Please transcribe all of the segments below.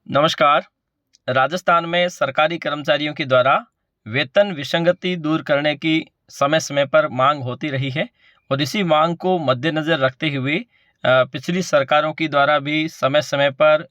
नमस्कार। राजस्थान में सरकारी कर्मचारियों के द्वारा वेतन विसंगति दूर करने की समय समय पर मांग होती रही है और इसी मांग को मद्देनज़र रखते हुए पिछली सरकारों के द्वारा भी समय समय पर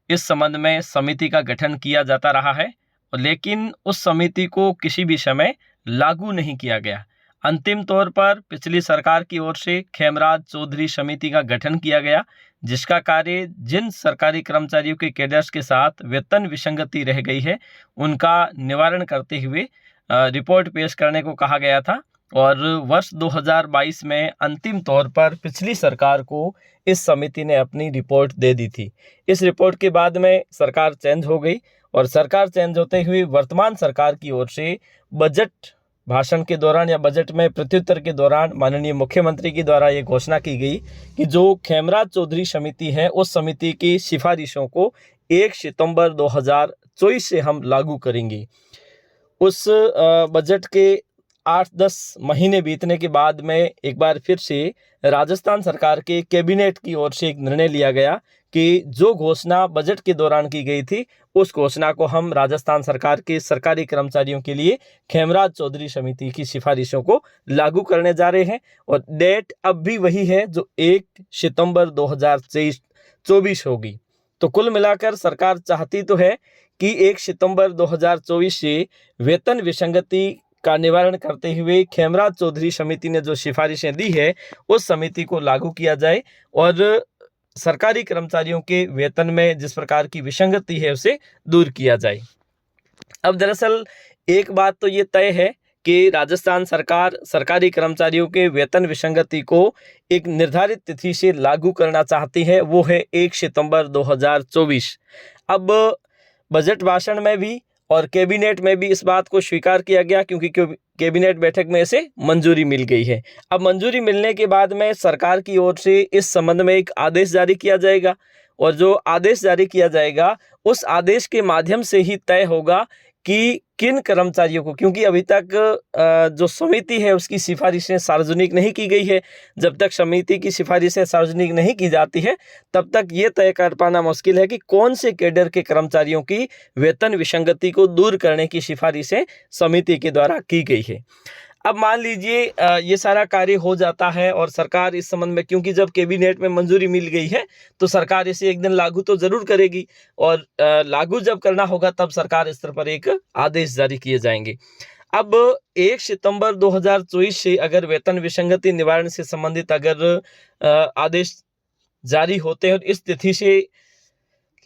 इस संबंध में समिति का गठन किया जाता रहा है, लेकिन उस समिति को किसी भी समय लागू नहीं किया गया। अंतिम तौर पर पिछली सरकार की ओर से खेमराज चौधरी समिति का गठन किया गया, जिसका कार्य जिन सरकारी कर्मचारियों के कैडर्स के साथ वेतन विसंगति रह गई है, उनका निवारण करते हुए रिपोर्ट पेश करने को कहा गया था। और वर्ष 2022 में अंतिम तौर पर पिछली सरकार को इस समिति ने अपनी रिपोर्ट दे दी थी। इस रिपोर्ट के बाद में सरकार चेंज हो गई और सरकार चेंज होते हुए वर्तमान सरकार की ओर से बजट भाषण के दौरान या बजट में प्रत्युत्तर के दौरान माननीय मुख्यमंत्री के द्वारा ये घोषणा की गई कि जो खेमराज चौधरी समिति है, उस समिति की सिफारिशों को 1 सितंबर 2024 से हम लागू करेंगे। उस बजट के 8-10 महीने बीतने के बाद में एक बार फिर से राजस्थान सरकार के कैबिनेट की ओर से एक निर्णय लिया गया कि जो घोषणा बजट के दौरान की गई थी, उस घोषणा को हम राजस्थान सरकार के सरकारी कर्मचारियों के लिए खेमराज चौधरी समिति की सिफारिशों को लागू करने जा रहे हैं। और डेट अब भी वही है जो 1 सितंबर 2024 होगी। तो कुल मिलाकर सरकार चाहती तो है कि 1 सितंबर 2024 से वेतन विसंगति का निवारण करते हुए खेमराज चौधरी समिति ने जो सिफारिशें दी है, उस समिति को लागू किया जाए और सरकारी कर्मचारियों के वेतन में जिस प्रकार की विसंगति है उसे दूर किया जाए। अब दरअसल एक बात तो ये तय है कि राजस्थान सरकार सरकारी कर्मचारियों के वेतन विसंगति को एक निर्धारित तिथि से लागू करना चाहती है, वो है 1 सितंबर 2024। अब बजट भाषण में भी और कैबिनेट में भी इस बात को स्वीकार किया गया, क्योंकि कैबिनेट बैठक में इसे मंजूरी मिल गई है। अब मंजूरी मिलने के बाद में सरकार की ओर से इस संबंध में एक आदेश जारी किया जाएगा और जो आदेश जारी किया जाएगा, उस आदेश के माध्यम से ही तय होगा कि किन कर्मचारियों को, क्योंकि अभी तक जो समिति है उसकी सिफारिशें सार्वजनिक नहीं की गई है। जब तक समिति की सिफारिशें सार्वजनिक नहीं की जाती है, तब तक ये तय कर पाना मुश्किल है कि कौन से कैडर के कर्मचारियों की वेतन विसंगति को दूर करने की सिफारिशें समिति के द्वारा की गई है। अब मान लीजिए ये सारा कार्य हो जाता है और सरकार इस संबंध में, क्योंकि जब कैबिनेट में मंजूरी मिल गई है तो सरकार इसे एक दिन लागू तो जरूर करेगी और लागू जब करना होगा तब सरकार स्तर पर एक आदेश जारी किए जाएंगे। अब 1 सितंबर 2024 से अगर वेतन विसंगति निवारण से संबंधित अगर आदेश जारी होते हैं और इस तिथि से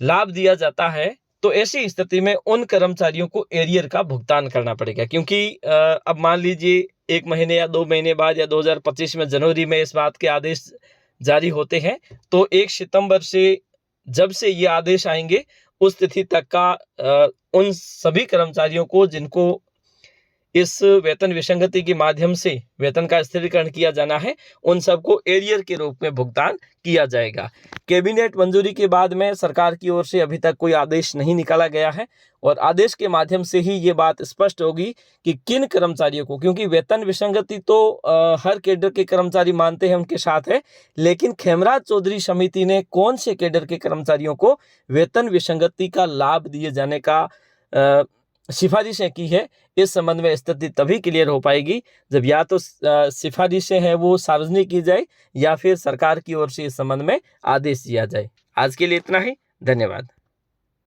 लाभ दिया जाता है, तो ऐसी स्थिति में उन कर्मचारियों को एरियर का भुगतान करना पड़ेगा। क्योंकि अब मान लीजिए 1 महीने या 2 महीने बाद या 2025 में जनवरी में इस बात के आदेश जारी होते हैं, तो 1 सितंबर से जब से ये आदेश आएंगे उस तिथि तक का उन सभी कर्मचारियों को जिनको इस वेतन विसंगति के माध्यम से वेतन का स्थिरीकरण किया जाना है, उन सबको एरियर के रूप में भुगतान किया जाएगा। कैबिनेट मंजूरी के बाद में सरकार की ओर से अभी तक कोई आदेश नहीं निकाला गया है और आदेश के माध्यम से ही ये बात स्पष्ट होगी कि किन कर्मचारियों को, क्योंकि वेतन विसंगति तो हर कैडर के कर्मचारी मानते हैं उनके साथ है, लेकिन खेमराज चौधरी समिति ने कौन से कैडर के कर्मचारियों को वेतन विसंगति का लाभ दिए जाने का सिफारिशें की है, इस संबंध में स्थिति तभी क्लियर हो पाएगी जब या तो सिफारिशें हैं वो सार्वजनिक की जाए या फिर सरकार की ओर से इस संबंध में आदेश दिया जाए। आज के लिए इतना ही। धन्यवाद।